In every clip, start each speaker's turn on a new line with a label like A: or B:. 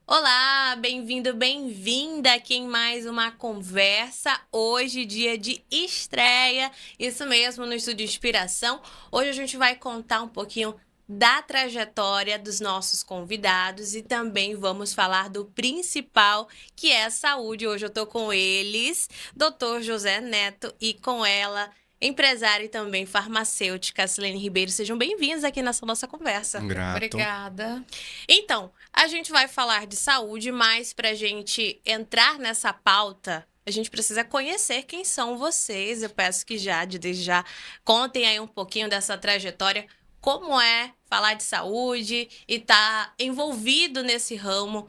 A: Olá, bem-vindo, bem-vinda aqui em mais uma conversa. Hoje, dia de estreia, isso mesmo, no Estúdio Inspiração. Hoje a gente vai contar um pouquinho da trajetória dos nossos convidados e também vamos falar do principal, que é a saúde. Hoje eu tô com eles, Dr. José Neto, e com ela, empresária e também farmacêutica, Silene Ribeiro. Sejam bem-vindos aqui nessa nossa conversa.
B: Grato.
C: Obrigada.
A: Então, a gente vai falar de saúde, mas para a gente entrar nessa pauta, a gente precisa conhecer quem são vocês. Eu peço que desde já, contem aí um pouquinho dessa trajetória, como é falar de saúde e estar envolvido nesse ramo.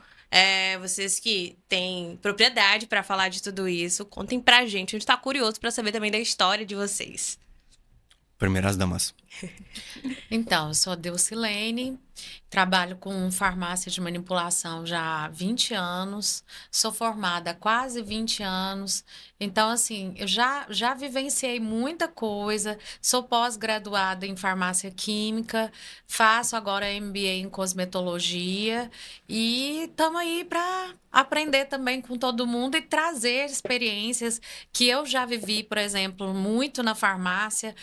A: Vocês que têm propriedade para falar de tudo isso, contem pra gente. A gente está curioso para saber também da história de vocês.
B: Primeiras damas.
C: Então, eu sou a Deucilene, trabalho com farmácia de manipulação já há 20 anos, sou formada há quase 20 anos, então, assim, eu já vivenciei muita coisa, sou pós-graduada em farmácia química, faço agora MBA em cosmetologia e estamos aí para aprender também com todo mundo e trazer experiências que eu já vivi, por exemplo, muito na farmácia,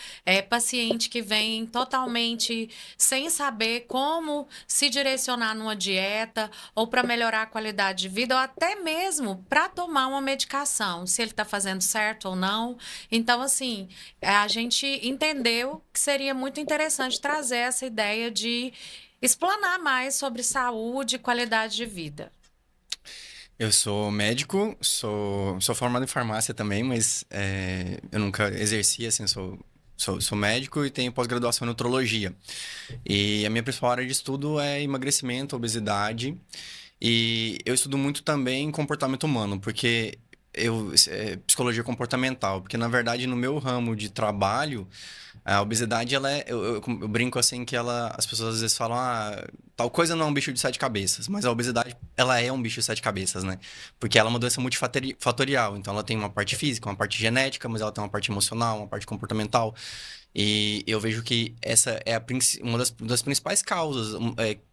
C: paciente que vem totalmente sem saber como se direcionar numa dieta ou para melhorar a qualidade de vida ou até mesmo para tomar uma medicação, se ele está fazendo certo ou não. Então, assim, a gente entendeu que seria muito interessante trazer essa ideia de explanar mais sobre saúde e qualidade de vida.
B: Eu sou médico, sou formado em farmácia também, mas eu nunca exerci, assim, sou médico e tenho pós-graduação em nutrologia. E a minha principal área de estudo é emagrecimento, obesidade. E eu estudo muito também comportamento humano, porque psicologia comportamental, porque na verdade no meu ramo de trabalho, a obesidade, ela eu brinco assim que as pessoas às vezes falam, tal coisa não é um bicho de sete cabeças, mas a obesidade, ela é um bicho de sete cabeças, né? Porque ela é uma doença multifatorial, então ela tem uma parte física, uma parte genética, mas ela tem uma parte emocional, uma parte comportamental. E eu vejo que essa é uma das principais causas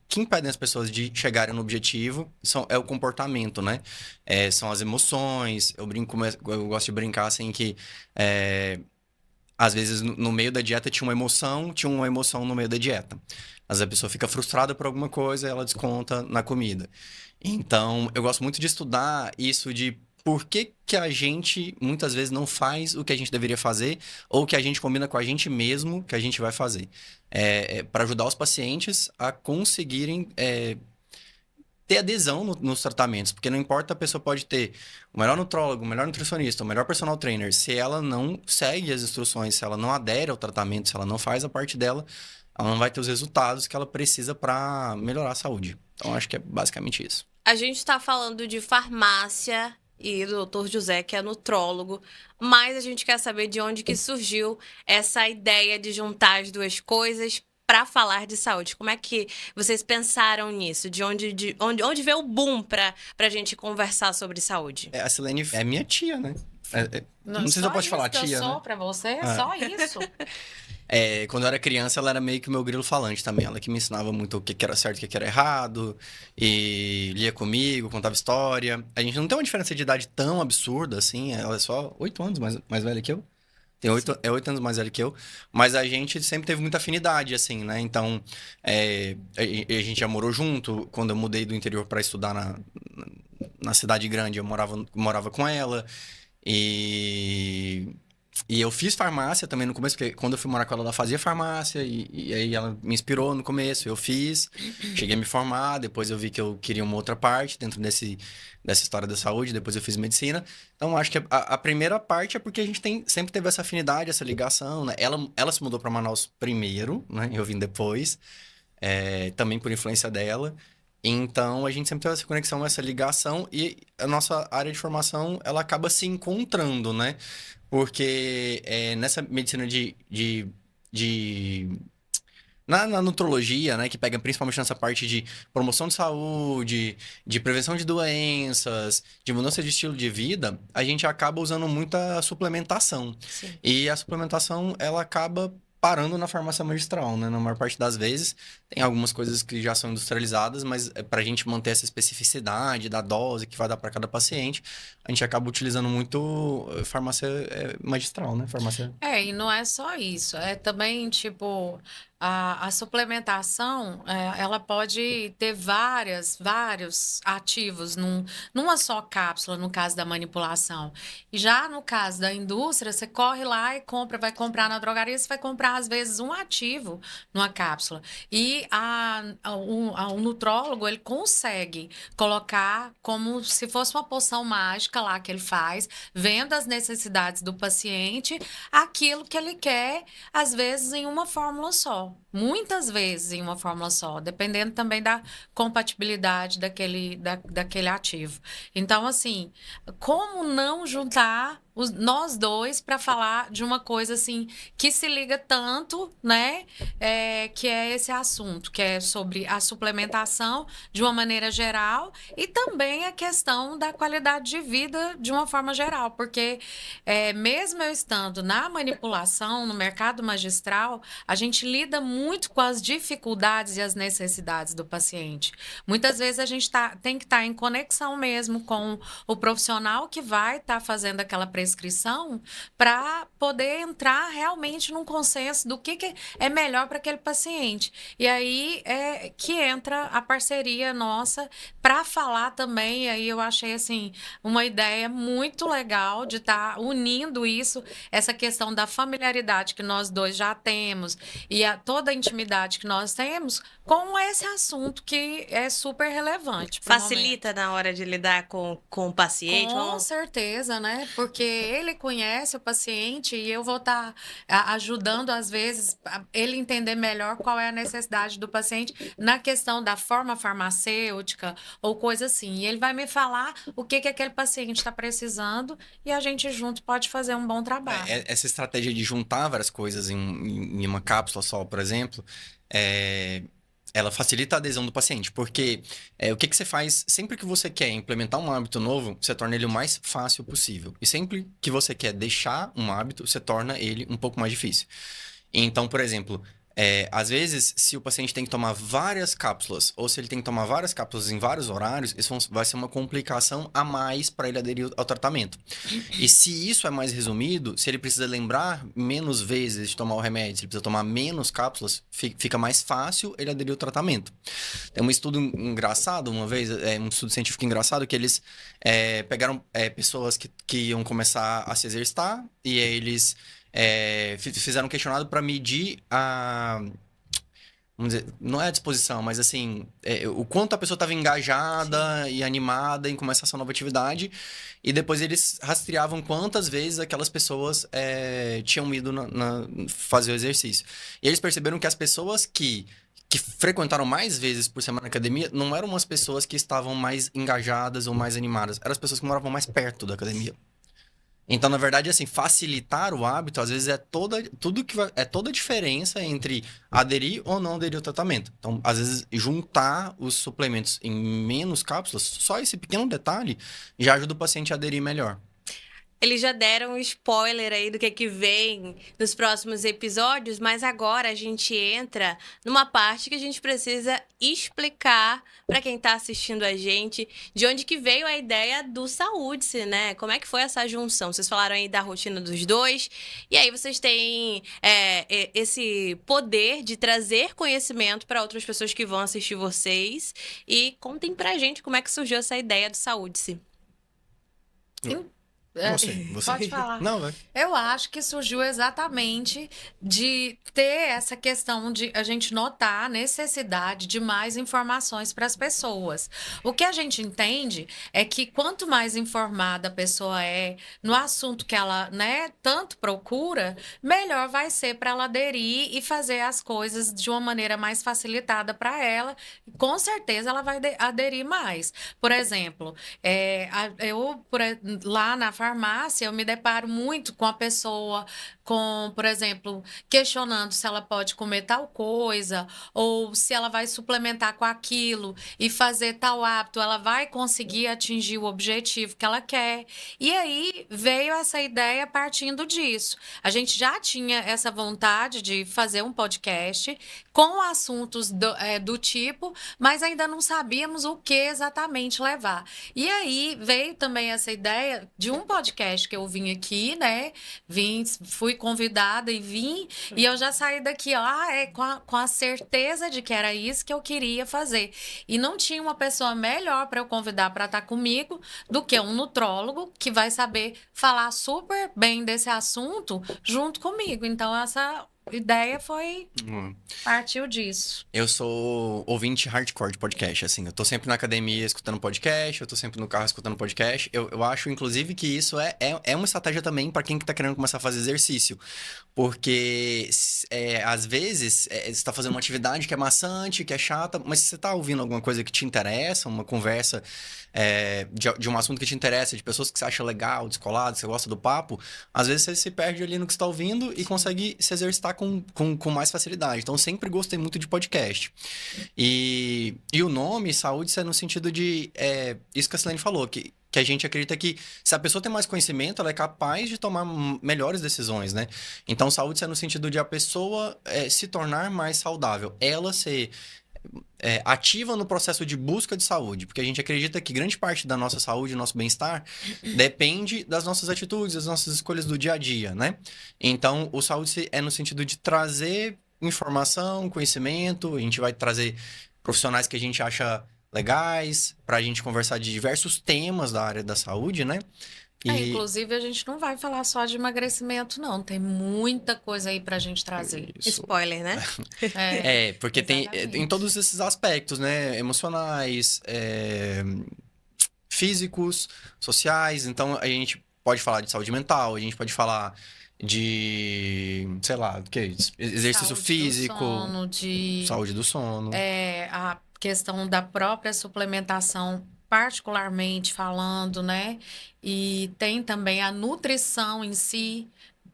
B: que impedem as pessoas de chegarem no objetivo é o comportamento, né? São as emoções. Eu gosto de brincar assim que às vezes no meio da dieta tinha uma emoção no meio da dieta. Às vezes a pessoa fica frustrada por alguma coisa e ela desconta na comida. Então, eu gosto muito de estudar isso de por que que a gente muitas vezes não faz o que a gente deveria fazer ou que a gente combina com a gente mesmo que a gente vai fazer. Para ajudar os pacientes a conseguirem ter adesão nos tratamentos, porque não importa, a pessoa pode ter o melhor nutrólogo, o melhor nutricionista, o melhor personal trainer, se ela não segue as instruções, se ela não adere ao tratamento, se ela não faz a parte dela, ela não vai ter os resultados que ela precisa para melhorar a saúde. Então, acho que é basicamente isso.
A: A gente está falando de farmácia e do Dr. José, que é nutrólogo, mas a gente quer saber de onde que surgiu essa ideia de juntar as duas coisas para falar de saúde. Como é que vocês pensaram nisso? De onde veio o boom para a gente conversar sobre saúde?
B: A Silene é minha tia, né?
C: Não,
B: Não sei se eu
C: só
B: posso
C: isso
B: falar
C: que eu
B: tia, né?
C: sou para você,
B: Ah.
C: só isso.
B: Quando eu era criança, ela era meio que o meu grilo falante também. Ela que me ensinava muito o que que era certo e o que que era errado. E lia comigo, contava história. A gente não tem uma diferença de idade tão absurda assim. Ela é só 8 anos mais velha que eu.
C: Sim.
B: 8 anos mais velha que eu. Mas a gente sempre teve muita afinidade, assim, né? Então, a gente já morou junto. Quando eu mudei do interior para estudar na cidade grande, eu morava com ela. E e eu fiz farmácia também no começo, porque quando eu fui morar com ela, ela fazia farmácia, e aí ela me inspirou no começo, eu fiz, cheguei a me formar, depois eu vi que eu queria uma outra parte dentro dessa história da saúde, depois eu fiz medicina. Então, acho que a primeira parte é porque a gente sempre teve essa afinidade, essa ligação, né? Ela se mudou para Manaus primeiro, né? Eu vim depois, também por influência dela. Então, a gente sempre teve essa conexão, essa ligação, e a nossa área de formação, ela acaba se encontrando, né? Porque nessa medicina de na nutrologia, né, que pega principalmente nessa parte de promoção de saúde, de prevenção de doenças, de mudança de estilo de vida, a gente acaba usando muita suplementação.
A: Sim.
B: E a suplementação, ela acaba parando na farmácia magistral, né? Na maior parte das vezes, tem algumas coisas que já são industrializadas, mas para a gente manter essa especificidade da dose que vai dar para cada paciente, a gente acaba utilizando muito farmácia magistral, né? Farmácia.
C: E não é só isso, é também, tipo, a suplementação, ela pode ter vários ativos numa só cápsula, no caso da manipulação. E já no caso da indústria, você corre lá e vai comprar na drogaria, você vai comprar, às vezes, um ativo numa cápsula. E o nutrólogo, ele consegue colocar como se fosse uma poção mágica lá que ele faz, vendo as necessidades do paciente, aquilo que ele quer, às vezes em uma fórmula só. Muitas vezes em uma fórmula só, dependendo também da compatibilidade daquele ativo. Então, assim, como não juntar nós dois para falar de uma coisa assim que se liga tanto, né? Que é esse assunto, que é sobre a suplementação de uma maneira geral e também a questão da qualidade de vida de uma forma geral, porque mesmo eu estando na manipulação, no mercado magistral, a gente lida muito com as dificuldades e as necessidades do paciente. Muitas vezes a gente tem que estar em conexão mesmo com o profissional que vai estar fazendo aquela prescrição para poder entrar realmente num consenso do que é melhor para aquele paciente. E aí é que entra a parceria nossa para falar também, e aí eu achei assim uma ideia muito legal de estar unindo isso, essa questão da familiaridade que nós dois já temos e toda a intimidade que nós temos com esse assunto que é super relevante.
A: Facilita na hora de lidar com o paciente?
C: Com certeza, né? Porque ele conhece o paciente e eu vou estar ajudando, às vezes, ele entender melhor qual é a necessidade do paciente na questão da forma farmacêutica ou coisa assim. E ele vai me falar o que aquele paciente está precisando e a gente junto pode fazer um bom trabalho.
B: Essa estratégia de juntar várias coisas em uma cápsula só, por exemplo, ela facilita a adesão do paciente, porque o que você faz sempre que você quer implementar um hábito novo, você torna ele o mais fácil possível. E sempre que você quer deixar um hábito, você torna ele um pouco mais difícil. Então, por exemplo, às vezes, se o paciente tem que tomar várias cápsulas, ou se ele tem que tomar várias cápsulas em vários horários, isso vai ser uma complicação a mais para ele aderir ao tratamento. E se isso é mais resumido, se ele precisa lembrar menos vezes de tomar o remédio, se ele precisa tomar menos cápsulas, fica mais fácil ele aderir ao tratamento. Tem um estudo engraçado, uma vez, um estudo científico engraçado, que eles pegaram pessoas que iam começar a se exercitar, e aí eles fizeram um questionário para medir vamos dizer, não é a disposição, mas assim, o quanto a pessoa estava engajada e animada em começar essa nova atividade, e depois eles rastreavam quantas vezes aquelas pessoas tinham ido fazer o exercício. E eles perceberam que as pessoas que frequentaram mais vezes por semana na academia não eram umas pessoas que estavam mais engajadas ou mais animadas, eram as pessoas que moravam mais perto da academia. Então, na verdade, assim, facilitar o hábito, às vezes, é toda a diferença entre aderir ou não aderir ao tratamento. Então, às vezes, juntar os suplementos em menos cápsulas, só esse pequeno detalhe, já ajuda o paciente a aderir melhor.
A: Eles já deram um spoiler aí do que vem nos próximos episódios, mas agora a gente entra numa parte que a gente precisa explicar para quem está assistindo a gente de onde que veio a ideia do Saúde-se, né? Como é que foi essa junção? Vocês falaram aí da rotina dos dois, e aí vocês têm esse poder de trazer conhecimento para outras pessoas que vão assistir vocês. E contem pra gente como é que surgiu essa ideia do Saúde-se.
B: Você.
C: Pode falar.
B: Não, vai.
C: Eu acho que surgiu exatamente de ter essa questão de a gente notar a necessidade de mais informações para as pessoas. O que a gente entende é que quanto mais informada a pessoa é no assunto que ela, né, tanto procura, melhor vai ser para ela aderir e fazer as coisas de uma maneira mais facilitada para ela. Com certeza ela vai aderir mais. Por exemplo, lá na farmácia, eu me deparo muito com a pessoa por exemplo, questionando se ela pode comer tal coisa, ou se ela vai suplementar com aquilo e fazer tal hábito, ela vai conseguir atingir o objetivo que ela quer. E aí veio essa ideia partindo disso. A gente já tinha essa vontade de fazer um podcast com assuntos do tipo, mas ainda não sabíamos o que exatamente levar. E aí veio também essa ideia de um podcast que eu vim aqui, né? Fui convidada e vim, e eu já saí daqui, ó, com a certeza de que era isso que eu queria fazer. E não tinha uma pessoa melhor para eu convidar para estar comigo do que um nutrólogo que vai saber falar super bem desse assunto junto comigo. Então, essa ideia partiu disso.
B: Eu sou ouvinte hardcore de podcast, assim. Eu tô sempre na academia escutando podcast, eu tô sempre no carro escutando podcast. Eu acho, inclusive, que isso é uma estratégia também para quem tá querendo começar a fazer exercício. Porque, às vezes, você tá fazendo uma atividade que é maçante, que é chata, mas se você tá ouvindo alguma coisa que te interessa, uma conversa de um assunto que te interessa, de pessoas que você acha legal, descolado, que você gosta do papo, às vezes você se perde ali no que você tá ouvindo e consegue se exercitar com mais facilidade. Então, eu sempre gostei muito de podcast. E o nome, saúde, isso é no sentido de... isso que a Silene falou, que a gente acredita que se a pessoa tem mais conhecimento, ela é capaz de tomar melhores decisões, né? Então, saúde isso é no sentido de a pessoa se tornar mais saudável. Ela ser ativa no processo de busca de saúde. Porque a gente acredita que grande parte da nossa saúde, do nosso bem-estar, depende das nossas atitudes, das nossas escolhas do dia a dia, né? Então, o saúde é no sentido de trazer informação, conhecimento. A gente vai trazer profissionais que a gente acha legais, para a gente conversar de diversos temas da área da saúde, né?
C: Inclusive, a gente não vai falar só de emagrecimento, não. Tem muita coisa aí pra gente trazer.
B: Isso.
A: Spoiler, né?
B: Porque tem em todos esses aspectos, né? Emocionais, físicos, sociais. Então, a gente pode falar de saúde mental, a gente pode falar de, sei lá, do que é isso? Exercício
C: Saúde
B: físico,
C: do sono,
B: saúde do sono.
C: A questão da própria suplementação, particularmente falando, né? E tem também a nutrição em si,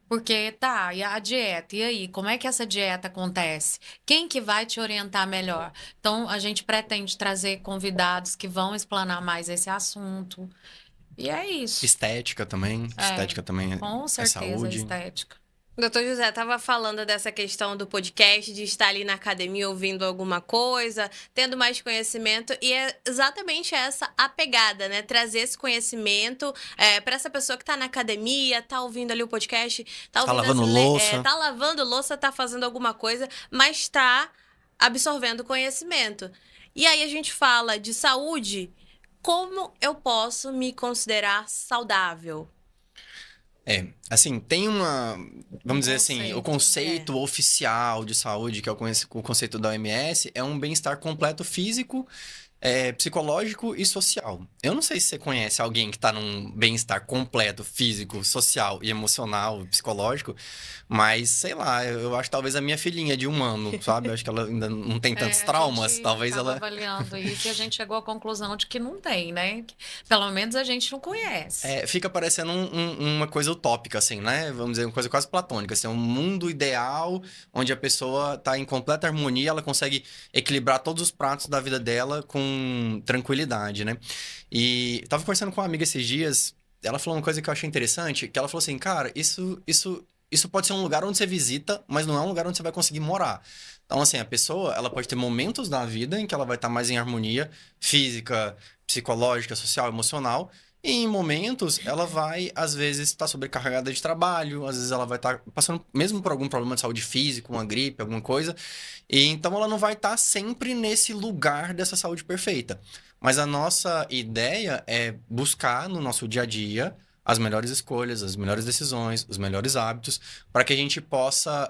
C: porque e a dieta? E aí, como é que essa dieta acontece? Quem que vai te orientar melhor? Então, a gente pretende trazer convidados que vão explanar mais esse assunto. E é isso.
B: Estética também. Estética também
C: com certeza,
B: saúde.
C: estética.
A: Doutor José estava falando dessa questão do podcast, de estar ali na academia ouvindo alguma coisa, tendo mais conhecimento, e é exatamente essa a pegada, né? Trazer esse conhecimento para essa pessoa que está na academia, tá ouvindo ali o podcast, tá
B: lavando louça.
A: tá lavando louça, tá fazendo alguma coisa, mas está absorvendo conhecimento. E aí a gente fala de saúde, como eu posso me considerar saudável?
B: Assim, tem vamos dizer assim, o conceito oficial de saúde, que é o conceito da OMS, é um bem-estar completo físico, psicológico e social. Eu não sei se você conhece alguém que tá num bem-estar completo, físico, social e emocional, psicológico, mas, sei lá, eu acho que talvez a minha filhinha de 1 ano, sabe? Eu acho que ela ainda não tem tantos traumas, talvez ela...
C: avaliando isso e a gente chegou à conclusão de que não tem, né? Pelo menos a gente não conhece.
B: Fica parecendo uma coisa utópica, assim, né? Vamos dizer, uma coisa quase platônica, assim, um mundo ideal onde a pessoa tá em completa harmonia, ela consegue equilibrar todos os pratos da vida dela com tranquilidade, né? E tava conversando com uma amiga esses dias, ela falou uma coisa que eu achei interessante, que ela falou assim, cara, isso pode ser um lugar onde você visita, mas não é um lugar onde você vai conseguir morar. Então, assim, a pessoa, ela pode ter momentos da vida em que ela vai estar mais em harmonia física, psicológica, social, emocional, e em momentos ela vai, às vezes, estar sobrecarregada de trabalho, às vezes ela vai estar passando mesmo por algum problema de saúde física, uma gripe, alguma coisa, e então ela não vai estar sempre nesse lugar dessa saúde perfeita. Mas a nossa ideia é buscar no nosso dia a dia as melhores escolhas, as melhores decisões, os melhores hábitos, para que a gente possa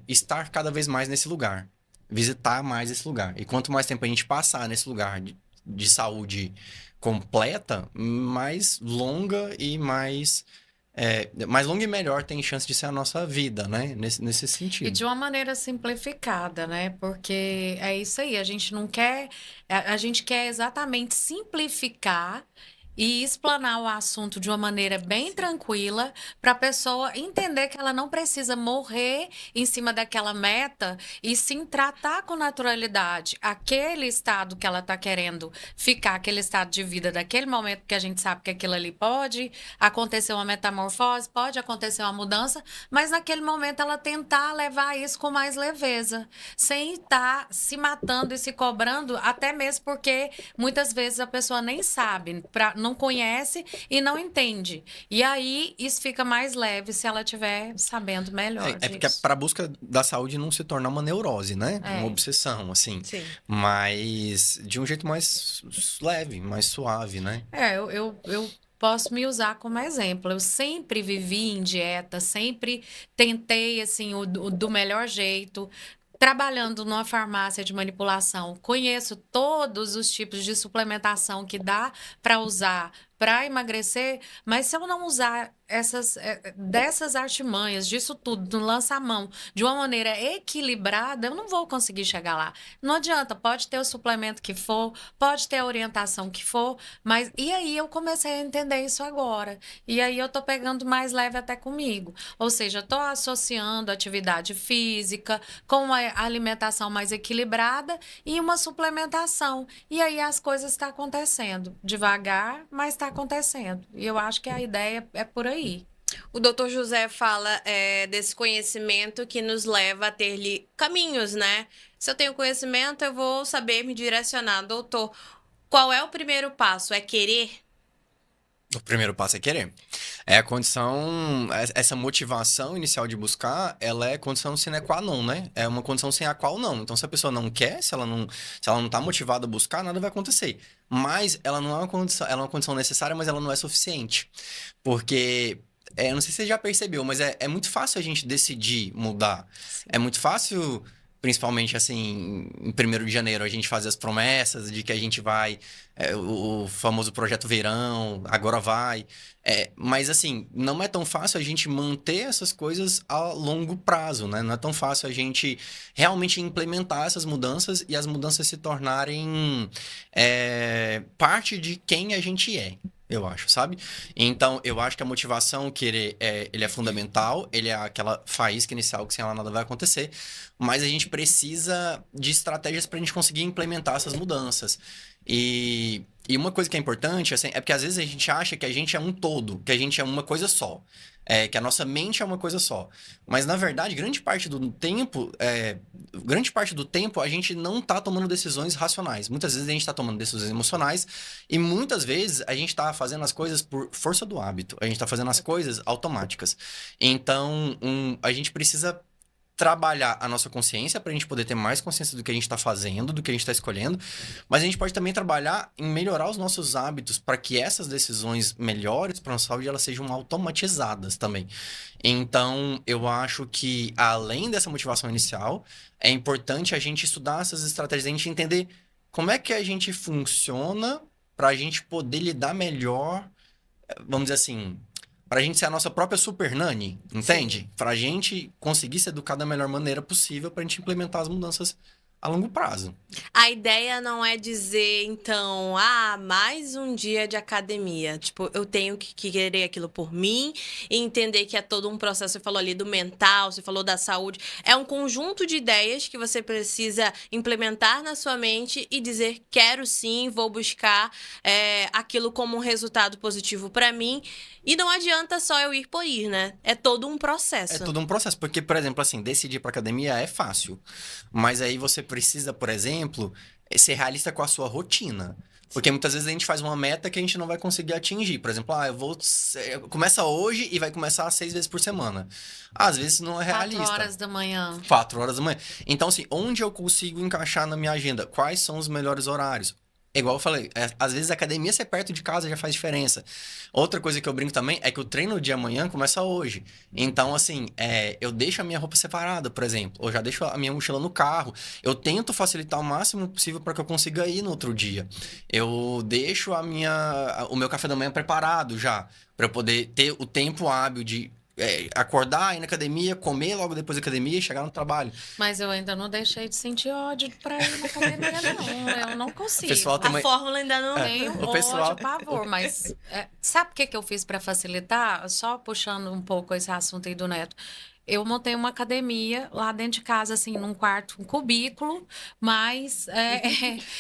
B: estar cada vez mais nesse lugar, visitar mais esse lugar. E quanto mais tempo a gente passar nesse lugar de saúde completa, mais longa e mais longa e melhor tem chance de ser a nossa vida, né? Nesse sentido.
C: E de uma maneira simplificada, né? Porque é isso aí, a gente não quer... A gente quer exatamente simplificar e explanar o assunto de uma maneira bem tranquila para a pessoa entender que ela não precisa morrer em cima daquela meta e sim tratar com naturalidade aquele estado que ela está querendo ficar, aquele estado de vida daquele momento que a gente sabe que aquilo ali pode acontecer uma metamorfose, pode acontecer uma mudança, mas naquele momento ela tentar levar isso com mais leveza, sem estar se matando e se cobrando, até mesmo porque muitas vezes a pessoa nem sabe, não conhece e não entende. E aí isso fica mais leve se ela estiver sabendo melhor
B: É porque
C: disso.
B: para a busca da saúde não se tornar uma neurose, né? Uma
C: É.
B: obsessão, assim.
A: Sim.
B: Mas de um jeito mais leve, mais suave, né?
C: Eu posso me usar como exemplo. Eu sempre vivi em dieta, sempre tentei, assim, o do melhor jeito. Trabalhando numa farmácia de manipulação, conheço todos os tipos de suplementação que dá para usar para emagrecer, mas se eu não usar dessas artimanhas, disso tudo, no lança-mão, de uma maneira equilibrada, eu não vou conseguir chegar lá. Não adianta, pode ter o suplemento que for, pode ter a orientação que for, mas e aí eu comecei a entender isso agora. E aí eu tô pegando mais leve até comigo. Ou seja, tô associando atividade física com uma alimentação mais equilibrada e uma suplementação. E aí as coisas estão acontecendo devagar, mas está acontecendo. E eu acho que a ideia é por aí.
A: O doutor José fala desse conhecimento que nos leva a ter caminhos, né? Se eu tenho conhecimento, eu vou saber me direcionar. Doutor, qual é o primeiro passo? É querer?
B: O primeiro passo é querer. É a condição, essa motivação inicial de buscar, ela é condição sine qua non, né? É uma condição sem a qual não. Então, se a pessoa não quer, se ela não tá motivada a buscar, nada vai acontecer. Mas ela não é uma condição, ela é uma condição necessária, mas ela não é suficiente. Porque, eu não sei se você já percebeu, mas é muito fácil a gente decidir mudar. É muito fácil, principalmente assim, em 1º de janeiro, a gente fazer as promessas de que a gente vai, o famoso projeto verão, agora vai. Mas assim, não é tão fácil a gente manter essas coisas a longo prazo, né? Não é tão fácil a gente realmente implementar essas mudanças e as mudanças se tornarem parte de quem a gente é. Eu acho, sabe? Então, eu acho que a motivação, querer, ele é fundamental, ele é aquela faísca inicial que sem ela nada vai acontecer, mas a gente precisa de estratégias para a gente conseguir implementar essas mudanças. E uma coisa que é importante, assim, é porque às vezes a gente acha que a gente é um todo, que a gente é uma coisa só. Que a nossa mente é uma coisa só. Mas, na verdade, grande parte do tempo a gente não tá tomando decisões racionais. Muitas vezes a gente tá tomando decisões emocionais e muitas vezes a gente tá fazendo as coisas por força do hábito. A gente tá fazendo as coisas automáticas. Então, a gente precisa trabalhar a nossa consciência para a gente poder ter mais consciência do que a gente está fazendo, do que a gente está escolhendo, mas a gente pode também trabalhar em melhorar os nossos hábitos para que essas decisões melhores para a nossa saúde elas sejam automatizadas também. Então, eu acho que além dessa motivação inicial, é importante a gente estudar essas estratégias, a gente entender como é que a gente funciona para a gente poder lidar melhor, vamos dizer assim, pra gente ser a nossa própria super nani, entende?
A: Sim.
B: Pra gente conseguir se educar da melhor maneira possível pra gente implementar as mudanças a longo prazo.
A: A ideia não é dizer, então, mais um dia de academia. Tipo, eu tenho que querer aquilo por mim e entender que é todo um processo. Você falou ali do mental, você falou da saúde. É um conjunto de ideias que você precisa implementar na sua mente e dizer, quero sim, vou buscar aquilo como um resultado positivo para mim. E não adianta só eu ir por ir, né? É todo um
B: É
A: processo.
B: todo um processo, porque, por exemplo, assim, decidir pra academia é fácil, mas aí você precisa, por exemplo, ser realista com a sua rotina. Porque muitas vezes a gente faz uma meta que a gente não vai conseguir atingir. Por exemplo, começa hoje e vai começar 6 vezes por semana. Às vezes não é
C: 4
B: realista.
C: horas da manhã.
B: 4 horas da manhã. Então, assim, onde eu consigo encaixar na minha agenda? Quais são os melhores horários? Igual eu falei, às vezes a academia ser perto de casa já faz diferença. Outra coisa que eu brinco também é que o treino de amanhã começa hoje. Então, assim, eu deixo a minha roupa separada, por exemplo. Ou já deixo a minha mochila no carro. Eu tento facilitar o máximo possível para que eu consiga ir no outro dia. Eu deixo o meu café da manhã preparado já, para eu poder ter o tempo hábil de acordar, ir na academia, comer logo depois da academia e chegar no trabalho.
C: Mas eu ainda não deixei de sentir ódio pra ir na academia, não. Eu não consigo.
B: pessoal
A: A fórmula ainda não...
C: Tenho
B: o pessoal-
C: ódio, pavor, mas sabe o que que eu fiz para facilitar? Só puxando um pouco esse assunto aí do Neto. Eu montei uma academia lá dentro de casa, assim, num quarto, um cubículo, mas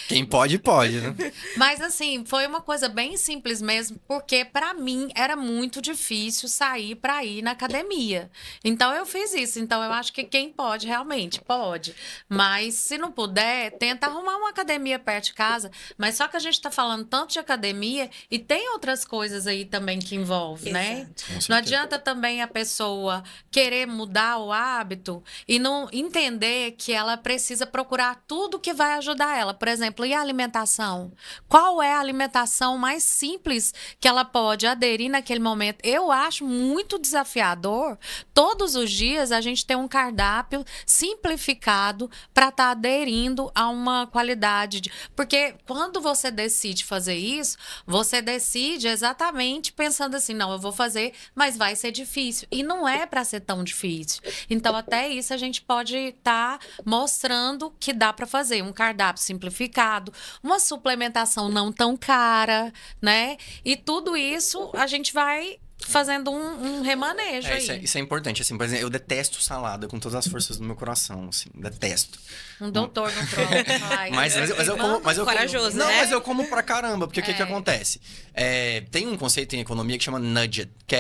B: Quem pode, pode, né?
C: mas assim, foi uma coisa bem simples mesmo, porque para mim era muito difícil sair para ir na academia. Então eu fiz isso. Então eu acho que quem pode realmente pode, mas se não puder, tenta arrumar uma academia perto de casa. Mas só que a gente tá falando tanto de academia e tem outras coisas aí também que envolve, né?
A: Exato.
B: Com
C: Não
B: certeza.
C: adianta também a pessoa querer mudar o hábito e não entender que ela precisa procurar tudo que vai ajudar ela. Por exemplo, e a alimentação? Qual é a alimentação mais simples que ela pode aderir naquele momento? Eu acho muito desafiador todos os dias a gente ter um cardápio simplificado para estar aderindo a uma qualidade Porque quando você decide fazer isso, você decide exatamente pensando assim, não, eu vou fazer, mas vai ser difícil. E não é para ser tão difícil. Então, até isso a gente pode estar mostrando que dá para fazer um cardápio simplificado, uma suplementação não tão cara, né? E tudo isso a gente vai fazendo um remanejo aí.
B: Isso é importante, assim, por exemplo, eu detesto salada com todas as forças do meu coração, assim, detesto.
C: Um doutor no tronco.
B: Mas eu como,
A: Corajoso,
B: não,
A: né?
B: mas eu como pra caramba, porque o que acontece? Tem um conceito em economia que chama nudge, que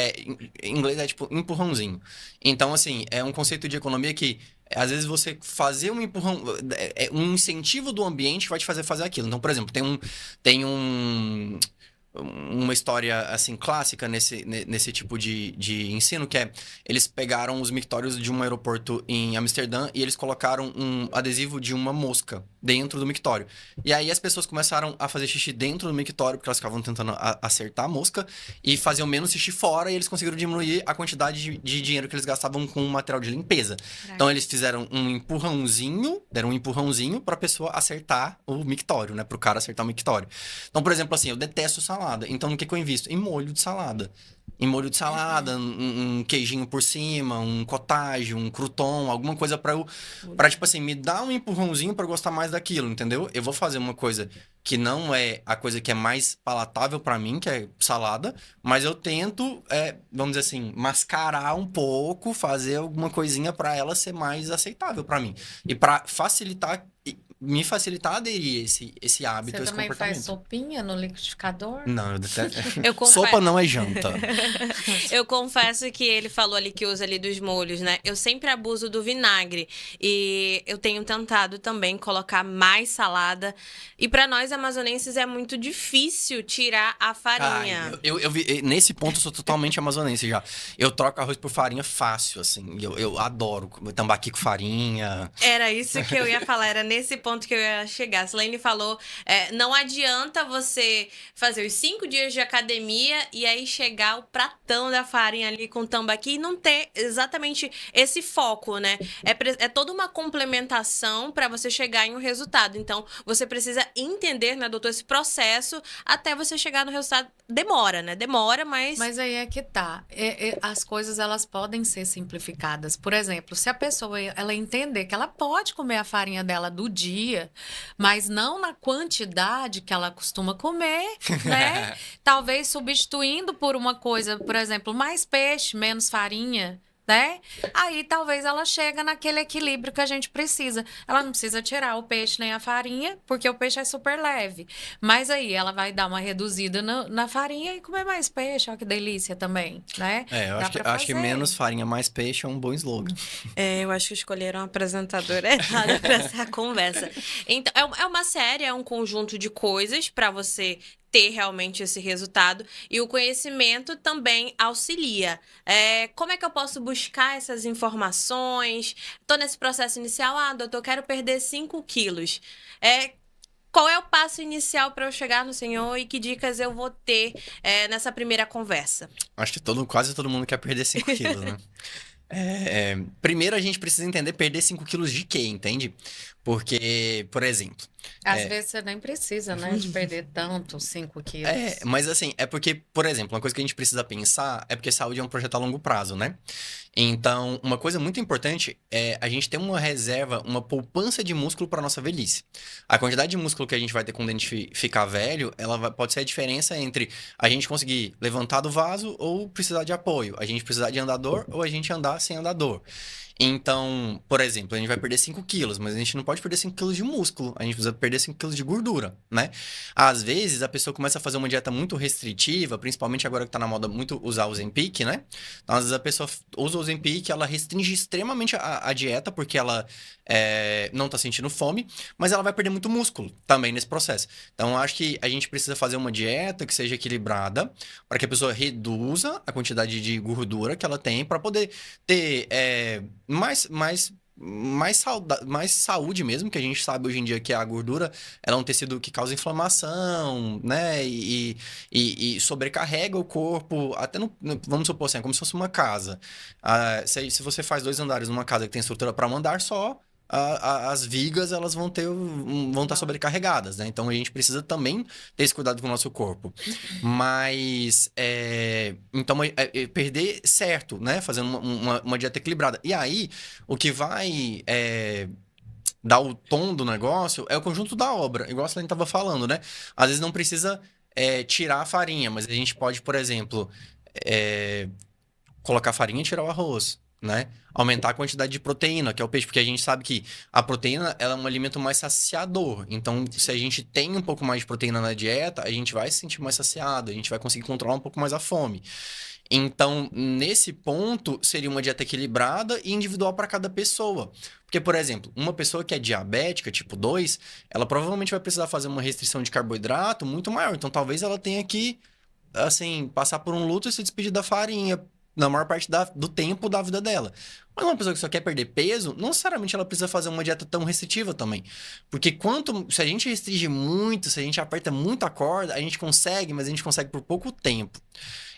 B: em inglês é tipo empurrãozinho. Então, assim, é um conceito de economia que às vezes você fazer um empurrão, um incentivo do ambiente vai te fazer aquilo. Então, por exemplo, tem uma história assim clássica nesse tipo de ensino, que é eles pegaram os mictórios de um aeroporto em Amsterdã e eles colocaram um adesivo de uma mosca dentro do mictório. E aí as pessoas começaram a fazer xixi dentro do mictório, porque elas ficavam tentando acertar a mosca, e faziam menos xixi fora, e eles conseguiram diminuir a quantidade de dinheiro que eles gastavam com material de limpeza. Então eles fizeram deram um empurrãozinho pra pessoa acertar o mictório, né? Pro cara acertar o mictório. Então, por exemplo, assim, eu detesto salada. Então, no que eu invisto? Em molho de salada. Em molho de salada, um queijinho por cima, um cottage, um crouton, alguma coisa pra, tipo assim, me dar um empurrãozinho pra eu gostar mais daquilo, entendeu? Eu vou fazer uma coisa que não é a coisa que é mais palatável pra mim, que é salada, mas eu tento, vamos dizer assim, mascarar um pouco, fazer alguma coisinha pra ela ser mais aceitável pra mim. E pra me facilitar aderir esse hábito,
C: Você
B: esse
C: também
B: comportamento.
C: faz sopinha no liquidificador?
B: Não, eu detesto.
A: Eu confesso-
B: Sopa não é janta.
A: Eu confesso que ele falou ali que usa ali dos molhos, né? Eu sempre abuso do vinagre e eu tenho tentado também colocar mais salada. E para nós amazonenses é muito difícil tirar a farinha.
B: Ai, nesse ponto eu sou totalmente amazonense já. Eu troco arroz por farinha fácil, assim. Eu adoro tambaqui com farinha.
A: Era isso que eu ia falar, era nesse ponto que eu ia chegar. A Silene falou, não adianta você fazer os 5 dias de academia e aí chegar o pratão da farinha ali com tambaqui e não ter exatamente esse foco, né? É toda uma complementação para você chegar em um resultado. Então, você precisa entender, né, doutor, esse processo até você chegar no resultado. Demora, né? Demora, mas...
C: Mas aí é que tá. As coisas, elas podem ser simplificadas. Por exemplo, se a pessoa ela entender que ela pode comer a farinha dela do dia, mas não na quantidade que ela costuma comer, né? Talvez substituindo por uma coisa, por exemplo, mais peixe, menos farinha, né? Aí talvez ela chega naquele equilíbrio que a gente precisa. Ela não precisa tirar o peixe nem a farinha, porque o peixe é super leve. Mas aí ela vai dar uma reduzida na farinha e comer mais peixe. Olha que delícia também, né?
B: Eu
C: Dá
B: acho
C: pra
B: acho que
C: fazer.
B: menos farinha, mais peixe é um bom slogan.
A: Eu acho que escolheram a apresentadora errada para essa conversa. Então, é uma série, é um conjunto de coisas para você ter realmente esse resultado. E o conhecimento também auxilia. Como é que eu posso buscar essas informações? Estou nesse processo inicial. doutor, eu quero perder 5 quilos. Qual é o passo inicial para eu chegar no senhor e que dicas eu vou ter nessa primeira conversa?
B: Acho que quase todo mundo quer perder 5 quilos, né? Primeiro a gente precisa entender perder 5 quilos de quê, entende? Porque, por exemplo,
C: Às vezes você nem precisa, né, de perder tanto, 5 quilos.
B: mas assim, é porque, por exemplo, uma coisa que a gente precisa pensar é porque saúde é um projeto a longo prazo, né? Então, uma coisa muito importante é a gente ter uma reserva, uma poupança de músculo para nossa velhice. A quantidade de músculo que a gente vai ter quando a gente ficar velho, pode ser a diferença entre a gente conseguir levantar do vaso ou precisar de apoio, a gente precisar de andador ou a gente andar sem andador. Então, por exemplo, a gente vai perder 5 quilos, mas a gente não pode perder 5 quilos de músculo, a gente precisa perder 5 quilos de gordura, né? Às vezes, a pessoa começa a fazer uma dieta muito restritiva, principalmente agora que tá na moda muito usar o Ozempic, né? Então, às vezes a pessoa usa o Ozempic, ela restringe extremamente a dieta, porque ela não tá sentindo fome, mas ela vai perder muito músculo também nesse processo. Então, eu acho que a gente precisa fazer uma dieta que seja equilibrada, para que a pessoa reduza a quantidade de gordura que ela tem, para poder ter mais saúde mesmo, que a gente sabe hoje em dia que a gordura ela é um tecido que causa inflamação, né? E sobrecarrega o corpo, até vamos supor assim, é como se fosse uma casa. Se você faz 2 andares numa casa que tem estrutura para um andar só, as vigas elas vão estar sobrecarregadas, né? Então a gente precisa também ter esse cuidado com o nosso corpo. Mas então perder certo, né? Fazendo uma dieta equilibrada. E aí, o que vai dar o tom do negócio é o conjunto da obra, igual a Celene estava falando, né? Às vezes não precisa tirar a farinha, mas a gente pode, por exemplo, é, colocar farinha e tirar o arroz, né? Aumentar a quantidade de proteína, que é o peixe, porque a gente sabe que a proteína ela é um alimento mais saciador. Então, se a gente tem um pouco mais de proteína na dieta, a gente vai se sentir mais saciado, a gente vai conseguir controlar um pouco mais a fome. Então, nesse ponto, seria uma dieta equilibrada e individual para cada pessoa. Porque, por exemplo, uma pessoa que é diabética, tipo 2, ela provavelmente vai precisar fazer uma restrição de carboidrato muito maior. Então, talvez ela tenha que, assim, passar por um luto e se despedir da farinha na maior parte do tempo da vida dela. Mas uma pessoa que só quer perder peso, não necessariamente ela precisa fazer uma dieta tão restritiva também. Porque se a gente restringe muito, se a gente aperta muito a corda, a gente consegue, mas a gente consegue por pouco tempo.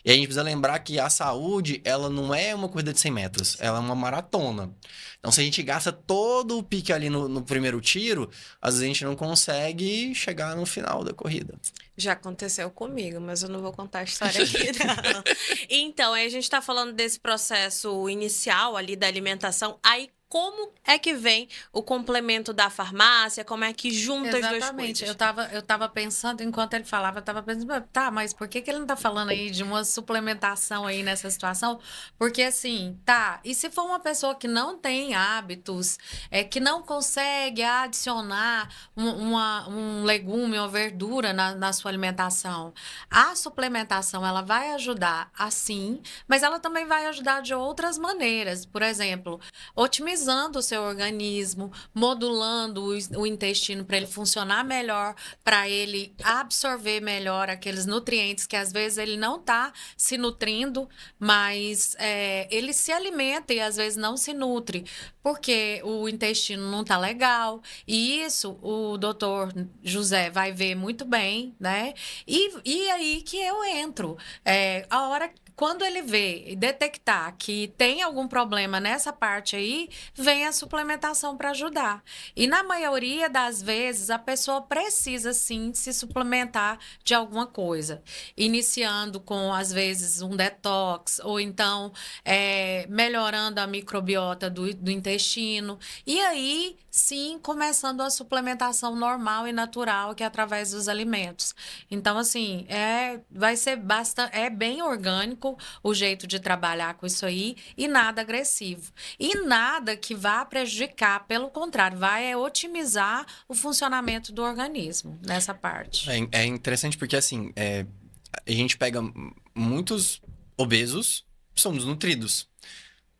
B: E a gente precisa lembrar que a saúde, ela não é uma corrida de 100 metros, ela é uma maratona. Então, se a gente gasta todo o pique ali no primeiro tiro, às vezes a gente não consegue chegar no final da corrida.
A: Já aconteceu comigo, mas eu não vou contar a história aqui, não. Então, aí a gente tá falando desse processo inicial ali da alimentação. Aí, como é que vem o complemento da farmácia? Como é que junta as duas
C: Exatamente.
A: coisas?
C: Eu tava pensando, enquanto ele falava, eu tava pensando, tá, mas por que ele não tá falando aí de uma suplementação aí nessa situação? Porque assim, tá, e se for uma pessoa que não tem hábitos, que não consegue adicionar um legume ou verdura na sua alimentação, a suplementação, ela vai ajudar assim, mas ela também vai ajudar de outras maneiras. Por exemplo, otimizando o seu organismo, modulando o intestino para ele funcionar melhor, para ele absorver melhor aqueles nutrientes que às vezes ele não está se nutrindo, mas ele se alimenta e às vezes não se nutre, porque o intestino não está legal. E isso o doutor José vai ver muito bem, né? E aí que eu entro. A hora quando ele vê e detectar que tem algum problema nessa parte aí, vem a suplementação para ajudar. E na maioria das vezes, a pessoa precisa sim se suplementar de alguma coisa. Iniciando com, às vezes, um detox, ou então melhorando a microbiota do intestino. E aí, sim, começando a suplementação normal e natural, que é através dos alimentos. Então, assim, vai ser bem orgânico o jeito de trabalhar com isso aí e nada agressivo. E nada que vá prejudicar, pelo contrário, vai otimizar o funcionamento do organismo nessa parte.
B: É interessante porque, assim, a gente pega muitos obesos, são desnutridos.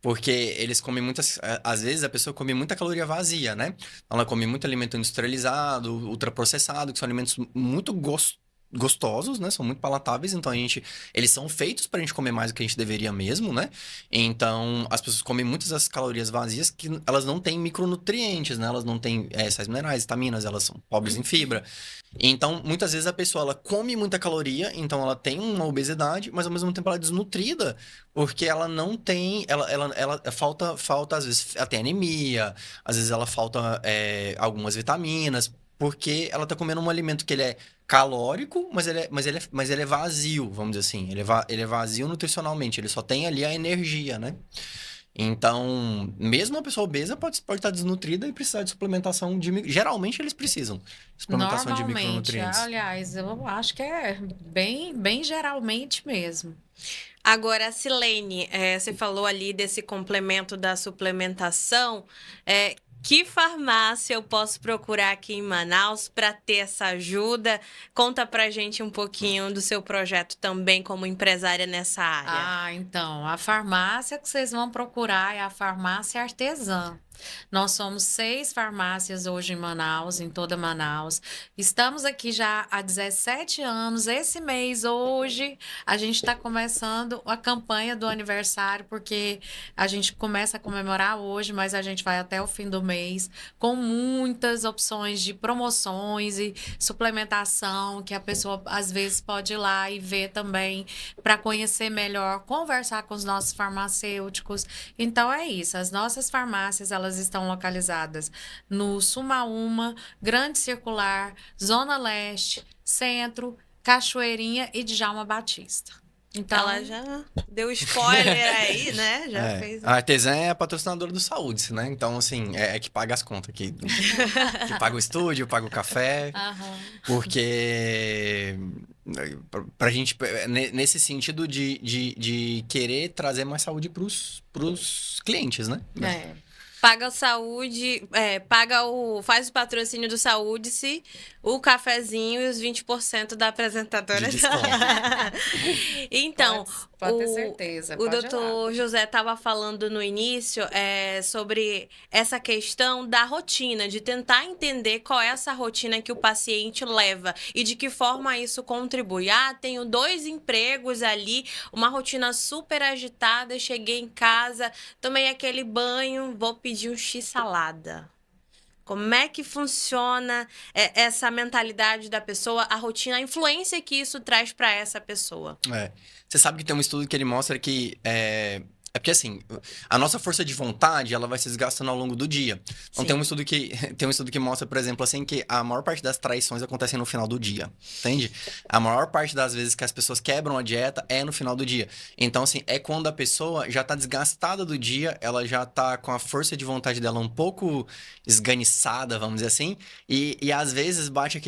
B: Porque eles comem muitas. Às vezes a pessoa come muita caloria vazia, né? Ela come muito alimento industrializado, ultraprocessado, que são alimentos muito gostosos, né? São muito palatáveis, então eles são feitos pra gente comer mais do que a gente deveria mesmo, né? Então, as pessoas comem muitas das calorias vazias que elas não têm micronutrientes, né? Elas não têm sais minerais, vitaminas, elas são pobres em fibra. Então, muitas vezes a pessoa, ela come muita caloria, então ela tem uma obesidade, mas ao mesmo tempo ela é desnutrida, porque ela não tem, ela falta, às vezes, ela tem anemia, às vezes ela falta algumas vitaminas, porque ela tá comendo um alimento que ele é calórico, mas ele é vazio, vamos dizer assim. Ele é vazio nutricionalmente, ele só tem ali a energia, né? Então, mesmo uma pessoa obesa pode estar desnutrida e precisar de suplementação Geralmente eles precisam. De suplementação de
C: Normalmente,
B: micronutrientes.
C: aliás, eu acho que é bem geralmente mesmo.
A: Agora, Silene, você falou ali desse complemento da suplementação. Que farmácia eu posso procurar aqui em Manaus para ter essa ajuda? Conta pra gente um pouquinho do seu projeto também como empresária nessa área.
C: Ah, então, a farmácia que vocês vão procurar é a farmácia artesã. Nós somos 6 farmácias hoje em Manaus, em toda Manaus. Estamos aqui já há 17 anos. Esse mês, hoje, a gente está começando a campanha do aniversário, porque a gente começa a comemorar hoje, mas a gente vai até o fim do mês, com muitas opções de promoções e suplementação, que a pessoa às vezes pode ir lá e ver também, para conhecer melhor, conversar com os nossos farmacêuticos. Então é isso, as nossas farmácias, elas estão localizadas no Sumaúma, Grande Circular, Zona Leste, Centro, Cachoeirinha e Djalma Batista. Então,
A: ela já deu spoiler aí, né? Já fez.
B: A Artesã é a patrocinadora do Saúde, né? Então, assim, é que paga as contas aqui. Que paga o estúdio, paga o café. Porque pra gente, nesse sentido de querer trazer mais saúde pros clientes, né?
A: Paga o saúde, faz o patrocínio do Saúde-se, o cafezinho e os 20% da apresentadora.
B: De desconto.
A: Então,
C: pode ter certeza.
A: O doutor José estava falando no início sobre essa questão da rotina, de tentar entender qual é essa rotina que o paciente leva e de que forma isso contribui. Tenho 2 empregos ali, uma rotina super agitada, cheguei em casa, tomei aquele banho, vou pedir um x-salada. Como é que funciona essa mentalidade da pessoa, a rotina, a influência que isso traz para essa pessoa?
B: Você sabe que tem um estudo que ele mostra que é porque, assim, a nossa força de vontade, ela vai se desgastando ao longo do dia. Então, tem um estudo que mostra, por exemplo, assim, que a maior parte das traições acontecem no final do dia, entende? A maior parte das vezes que as pessoas quebram a dieta é no final do dia. Então, assim, é quando a pessoa já tá desgastada do dia, ela já tá com a força de vontade dela um pouco esganiçada, vamos dizer assim, e às vezes bate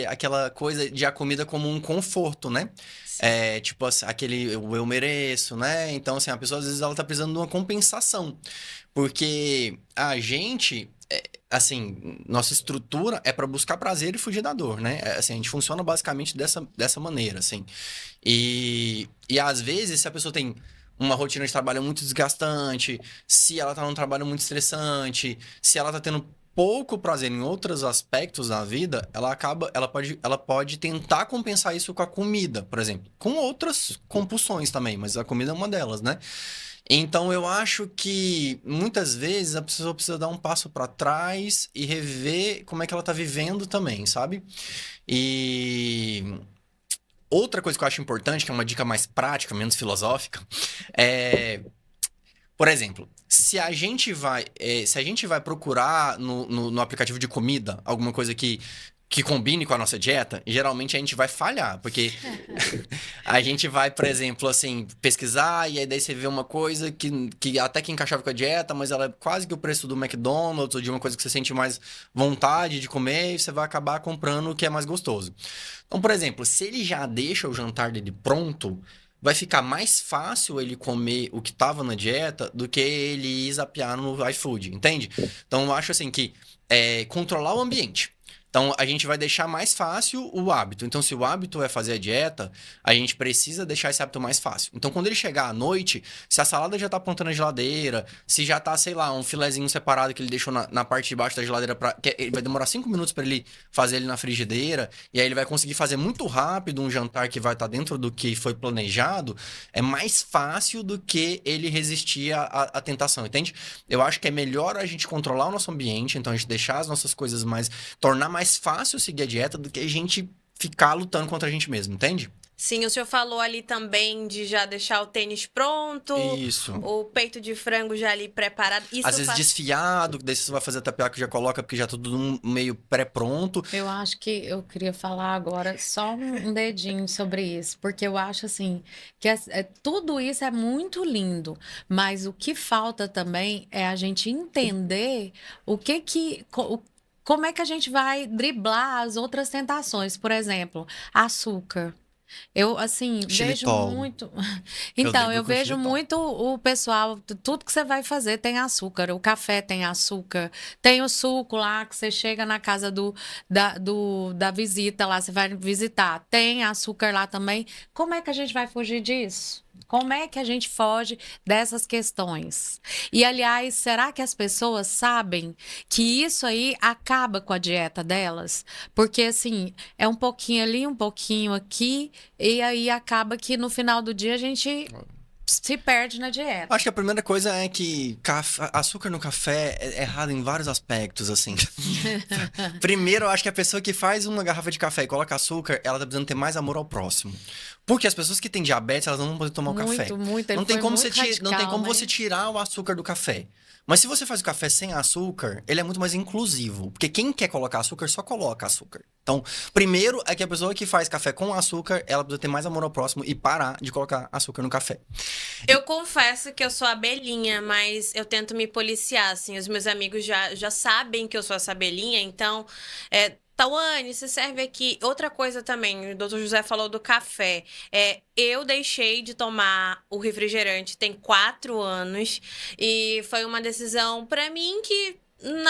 B: aquela coisa de a comida como um conforto, né? Tipo assim, aquele eu mereço, né? Então, assim, a pessoa às vezes ela tá precisando de uma compensação. Porque a gente, assim, nossa estrutura é para buscar prazer e fugir da dor, né? Assim, a gente funciona basicamente dessa maneira, assim. E às vezes, se a pessoa tem uma rotina de trabalho muito desgastante, se ela tá num trabalho muito estressante, se ela tá tendo pouco prazer em outros aspectos da vida, ela pode tentar compensar isso com a comida, por exemplo. Com outras compulsões também, mas a comida é uma delas, né? Então, eu acho que muitas vezes a pessoa precisa dar um passo para trás e rever como é que ela tá vivendo também, sabe? E outra coisa que eu acho importante, que é uma dica mais prática, menos filosófica, por exemplo, se a gente vai procurar no aplicativo de comida alguma coisa que combine com a nossa dieta, geralmente a gente vai falhar, porque a gente vai, por exemplo, assim, pesquisar e aí daí você vê uma coisa que até que encaixava com a dieta, mas ela é quase que o preço do McDonald's ou de uma coisa que você sente mais vontade de comer e você vai acabar comprando o que é mais gostoso. Então, por exemplo, se ele já deixa o jantar dele pronto, vai ficar mais fácil ele comer o que estava na dieta do que ele ir zapear no iFood, entende? Então, eu acho assim que controlar o ambiente. Então, a gente vai deixar mais fácil o hábito. Então, se o hábito é fazer a dieta, a gente precisa deixar esse hábito mais fácil. Então, quando ele chegar à noite, se a salada já tá pronta na geladeira, se já tá, sei lá, um filezinho separado que ele deixou na parte de baixo da geladeira, ele vai demorar 5 minutos para ele fazer ele na frigideira, e aí ele vai conseguir fazer muito rápido um jantar que vai estar dentro do que foi planejado, é mais fácil do que ele resistir à tentação, entende? Eu acho que é melhor a gente controlar o nosso ambiente, então a gente deixar as nossas coisas mais... tornar mais fácil seguir a dieta do que a gente ficar lutando contra a gente mesmo, entende?
A: Sim, o senhor falou ali também de já deixar o tênis pronto,
B: Isso.
A: o peito de frango já ali preparado. Isso
B: Às vezes desfiado, daí você vai fazer a tapioca já coloca porque já tá tudo meio pré-pronto.
C: Eu acho que eu queria falar agora só um dedinho sobre isso, porque eu acho assim que tudo isso é muito lindo, mas o que falta também é a gente entender como é que a gente vai driblar as outras tentações, por exemplo, açúcar. Eu, assim, vejo
B: Xilitol.
C: muito. Então, eu
B: com
C: vejo
B: xilitol.
C: muito o pessoal, tudo que você vai fazer tem açúcar. O café tem açúcar, tem o suco lá que você chega na casa da visita lá, você vai visitar, tem açúcar lá também. Como é que a gente vai fugir disso? Como é que a gente foge dessas questões? E, aliás, será que as pessoas sabem que isso aí acaba com a dieta delas? Porque, assim, é um pouquinho ali, um pouquinho aqui, e aí acaba que no final do dia a gente se perde na dieta.
B: Acho que a primeira coisa é que açúcar no café é errado em vários aspectos, assim. Primeiro, eu acho que a pessoa que faz uma garrafa de café e coloca açúcar, ela tá precisando ter mais amor ao próximo. Porque as pessoas que têm diabetes, elas não vão poder tomar o café.
C: Muito.
B: Não tem como, não tem como
C: né?
B: você tirar o açúcar do café. Mas se você faz o café sem açúcar, ele é muito mais inclusivo. Porque quem quer colocar açúcar, só coloca açúcar. Então, primeiro é que a pessoa que faz café com açúcar, ela precisa ter mais amor ao próximo e parar de colocar açúcar no café.
A: Eu confesso que eu sou abelhinha, mas eu tento me policiar, assim. Os meus amigos já sabem que eu sou essa abelhinha, então... Tawane, você serve aqui. Outra coisa também, o doutor José falou do café. Eu deixei de tomar o refrigerante tem 4 anos e foi uma decisão pra mim que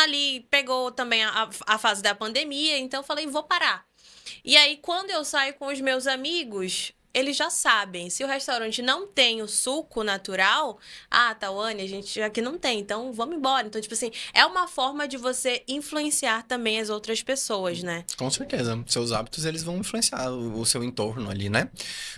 A: ali pegou também a fase da pandemia, então eu falei, vou parar. E aí, quando eu saio com os meus amigos, eles já sabem. Se o restaurante não tem o suco natural, Tawane, a gente aqui não tem, então vamos embora. Então, tipo assim, é uma forma de você influenciar também as outras pessoas, né?
B: Com certeza. Seus hábitos, eles vão influenciar o seu entorno ali, né?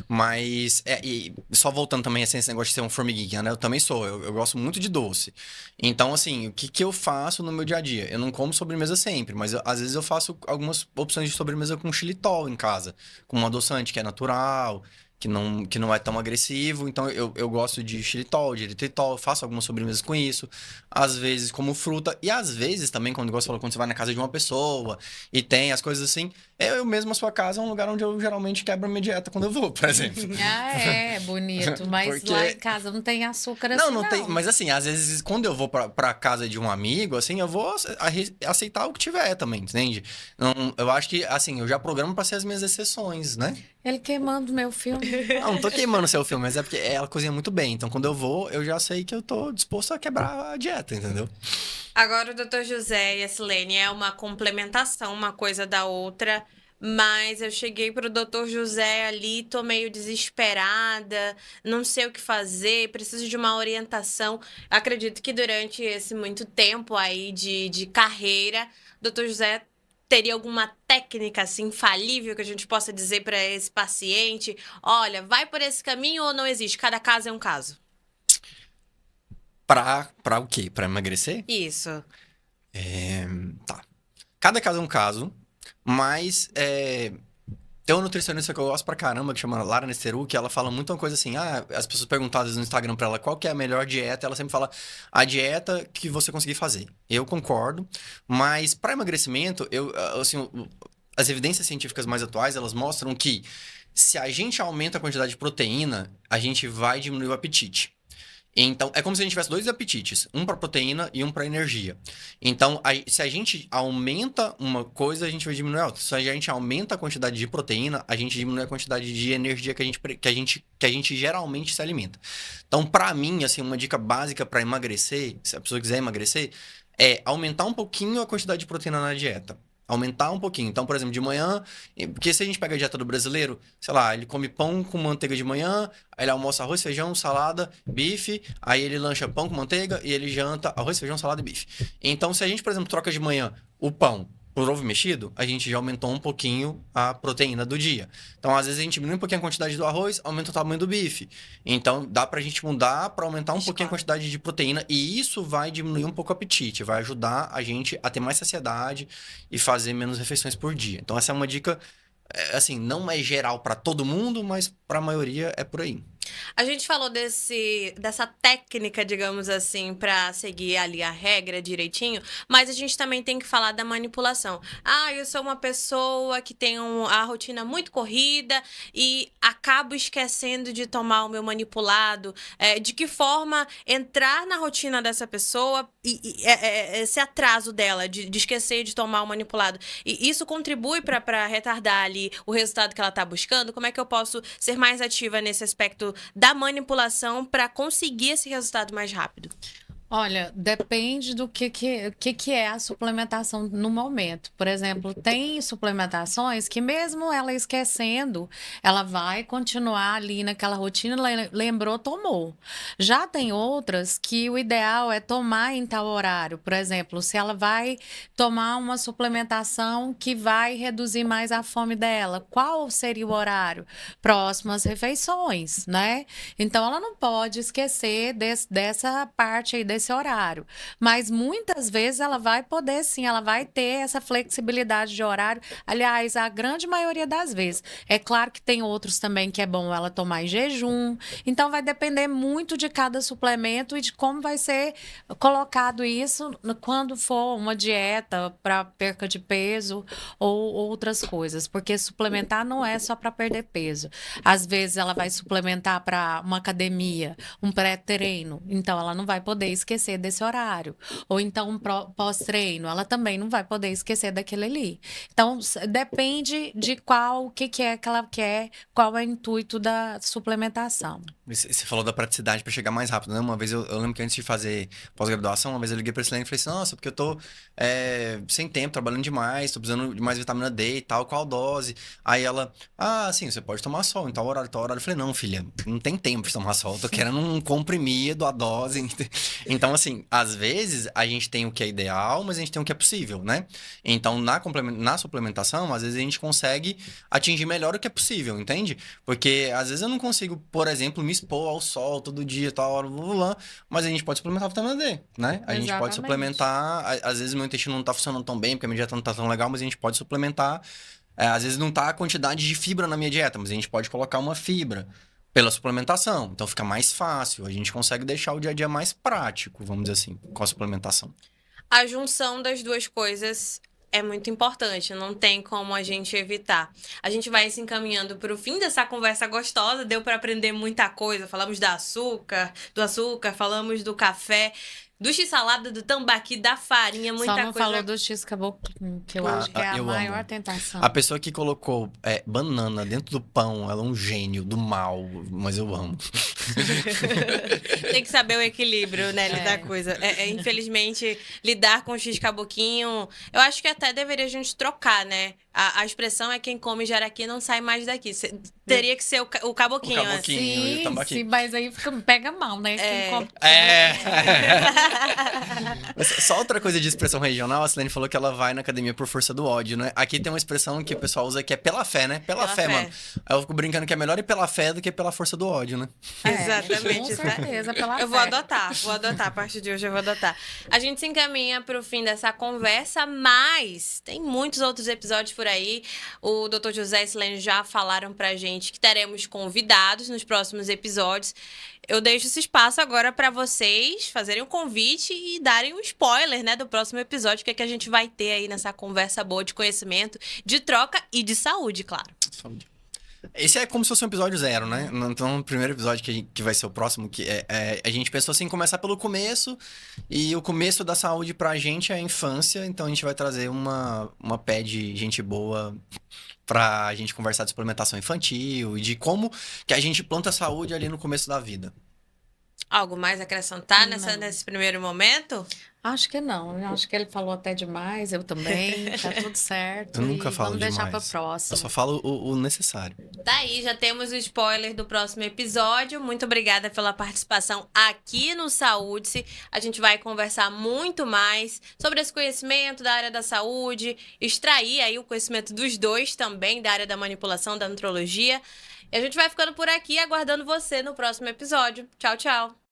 B: Mas, e só voltando também, assim, esse negócio de ser um formiguinha, né? Eu também sou, eu gosto muito de doce. Então, assim, o que eu faço no meu dia a dia? Eu não como sobremesa sempre, mas às vezes eu faço algumas opções de sobremesa com xilitol em casa. Com um adoçante que é natural, que não é tão agressivo. Então, eu gosto de xilitol, de eritritol, faço algumas sobremesas com isso. Às vezes como fruta. E às vezes também, quando você vai na casa de uma pessoa e tem as coisas assim, eu mesmo, a sua casa é um lugar onde eu geralmente quebro a minha dieta quando eu vou, por exemplo.
C: Bonito. Mas
B: Porque...
C: lá em casa não tem açúcar
B: não,
C: assim,
B: não tem. Mas assim, às vezes, quando eu vou pra casa de um amigo, assim, eu vou aceitar o que tiver também, entende? Não, eu acho que, assim, eu já programo pra ser as minhas exceções, né?
C: Ele queimando meu filme.
B: Não tô queimando seu filme, mas é porque ela cozinha muito bem. Então, quando eu vou, eu já sei que eu tô disposto a quebrar a dieta, entendeu?
A: Agora, o doutor José e a Silene é uma complementação, uma coisa da outra. Mas eu cheguei pro doutor José ali, tô meio desesperada, não sei o que fazer, preciso de uma orientação. Acredito que durante esse muito tempo aí de carreira, o doutor José teria alguma técnica assim infalível que a gente possa dizer para esse paciente: olha, vai por esse caminho ou não existe? Cada caso é um caso.
B: Pra o quê? Pra emagrecer?
A: Isso.
B: Tá. Cada caso é um caso, mas tem uma nutricionista que eu gosto pra caramba, que chama Lara Nesteru, que ela fala muito uma coisa assim, as pessoas perguntadas no Instagram pra ela qual que é a melhor dieta, ela sempre fala a dieta que você conseguir fazer. Eu concordo, mas pra emagrecimento, as evidências científicas mais atuais, elas mostram que se a gente aumenta a quantidade de proteína, a gente vai diminuir o apetite. Então, é como se a gente tivesse 2 apetites, um para proteína e um para energia. Então, se a gente aumenta uma coisa, a gente vai diminuir a outra. Se a gente aumenta a quantidade de proteína, a gente diminui a quantidade de energia que a gente geralmente se alimenta. Então, para mim, assim, uma dica básica para emagrecer, se a pessoa quiser emagrecer, é aumentar um pouquinho a quantidade de proteína na dieta. aumentar um pouquinho. Então, por exemplo, de manhã, porque se a gente pega a dieta do brasileiro, sei lá, ele come pão com manteiga de manhã, aí ele almoça arroz, feijão, salada, bife, aí ele lancha pão com manteiga e ele janta arroz, feijão, salada e bife. Então, se a gente, por exemplo, troca de manhã o pão por ovo mexido, a gente já aumentou um pouquinho a proteína do dia. Então, às vezes, a gente diminui um pouquinho a quantidade do arroz, aumenta o tamanho do bife. Então, dá pra gente mudar pra aumentar um pouquinho a quantidade de proteína e isso vai diminuir um pouco o apetite, vai ajudar a gente a ter mais saciedade e fazer menos refeições por dia. Então, essa é uma dica, assim, não é geral pra todo mundo, mas pra maioria é por aí.
A: A gente falou dessa técnica, digamos assim, para seguir ali a regra direitinho, mas a gente também tem que falar da manipulação. Ah, eu sou uma pessoa que tem a rotina muito corrida e acabo esquecendo de tomar o meu manipulado. De que forma entrar na rotina dessa pessoa e esse atraso dela de esquecer de tomar o manipulado. E isso contribui para retardar ali o resultado que ela está buscando? Como é que eu posso ser mais ativa nesse aspecto da manipulação para conseguir esse resultado mais rápido?
C: Olha, depende do que é a suplementação no momento. Por exemplo, tem suplementações que mesmo ela esquecendo, ela vai continuar ali naquela rotina, lembrou, tomou. Já tem outras que o ideal é tomar em tal horário. Por exemplo, se ela vai tomar uma suplementação que vai reduzir mais a fome dela, qual seria o horário? Próximas refeições, né? Então, ela não pode esquecer dessa parte aí, desse horário. Mas muitas vezes ela vai poder sim, ela vai ter essa flexibilidade de horário. Aliás, a grande maioria das vezes. É claro que tem outros também que é bom ela tomar em jejum. Então vai depender muito de cada suplemento e de como vai ser colocado isso quando for uma dieta para perca de peso ou outras coisas. Porque suplementar não é só para perder peso. Às vezes ela vai suplementar para uma academia, um pré-treino. Então ela não vai poder esquecer desse horário. Ou então um pós-treino, ela também não vai poder esquecer daquele ali. Então, depende de o que é que ela quer, qual é o intuito da suplementação.
B: Você falou da praticidade para chegar mais rápido, né? Uma vez eu lembro que antes de fazer pós-graduação, uma vez eu liguei pra Silene e falei assim, nossa, porque eu tô sem tempo, trabalhando demais, tô precisando de mais vitamina D e tal, qual dose? Aí ela, sim, você pode tomar sol em tal horário, tal horário. Eu falei, não, filha, não tem tempo de tomar sol, eu tô querendo um comprimido, a dose. Então, assim, às vezes a gente tem o que é ideal, mas a gente tem o que é possível, né? Então, na suplementação, às vezes a gente consegue atingir melhor o que é possível, entende? Porque às vezes eu não consigo, por exemplo, me expor ao sol todo dia, tal hora, mas a gente pode suplementar vitamina D, né? A gente pode suplementar, às vezes meu intestino não tá funcionando tão bem, porque a minha dieta não tá tão legal, mas a gente pode suplementar. Às vezes não tá a quantidade de fibra na minha dieta, mas a gente pode colocar uma fibra pela suplementação. Então fica mais fácil, a gente consegue deixar o dia a dia mais prático, vamos dizer assim, com a suplementação.
A: A junção das duas coisas é muito importante, não tem como a gente evitar. A gente vai se encaminhando para o fim dessa conversa gostosa, deu para aprender muita coisa. Falamos do açúcar, falamos do café, do x-salada, do tambaqui, da farinha, muita coisa.
C: Só não falou do x-caboclo, que eu acho que é a maior tentação.
B: A pessoa que colocou banana dentro do pão, ela é um gênio do mal, mas eu amo.
A: Tem que saber o equilíbrio, né, da coisa. Infelizmente, lidar com o x-caboquinho, eu acho que até deveria a gente trocar, né? A expressão é quem come jaraqui não sai mais daqui. Teria que ser o caboquinho.
B: O caboquinho e o tambaqui.
C: Sim, mas aí pega mal, né? Quem come...
B: Mas só outra coisa de expressão regional, a Silene falou que ela vai na academia por força do ódio, né? Aqui tem uma expressão que o pessoal usa que é pela fé, né? Pela fé, mano. Aí eu fico brincando que é melhor ir pela fé do que pela força do ódio, né?
A: Exatamente.
C: Com certeza, pela fé.
A: Eu vou adotar. A partir de hoje eu vou adotar. A gente se encaminha pro fim dessa conversa, mas tem muitos outros episódios por aí. O Dr. José e Silene já falaram pra gente que teremos convidados nos próximos episódios. Eu deixo esse espaço agora para vocês fazerem o convite e darem um spoiler, né, do próximo episódio, que é que a gente vai ter aí nessa conversa boa de conhecimento, de troca e de saúde, claro.
B: Saúde. Esse é como se fosse um episódio 0, né? Então, o primeiro episódio que vai ser o próximo, que a gente pensou assim, começar pelo começo, e o começo da saúde pra gente é a infância, então a gente vai trazer uma pé de gente boa pra gente conversar de suplementação infantil e de como que a gente planta a saúde ali no começo da vida.
A: Algo mais a acrescentar
C: Não.
A: nesse primeiro momento?
C: Acho que não. Eu acho que ele falou até demais, eu também. Tá tudo certo.
B: Eu nunca
C: E
B: falo
C: vamos deixar para
B: demais. Eu
C: próxima.
B: só falo o necessário.
A: Daí já temos o spoiler do próximo episódio. Muito obrigada pela participação aqui no Saúde-se. A gente vai conversar muito mais sobre esse conhecimento da área da saúde, extrair aí o conhecimento dos dois também, da área da manipulação, da nutrologia. E a gente vai ficando por aqui, aguardando você no próximo episódio. Tchau, tchau!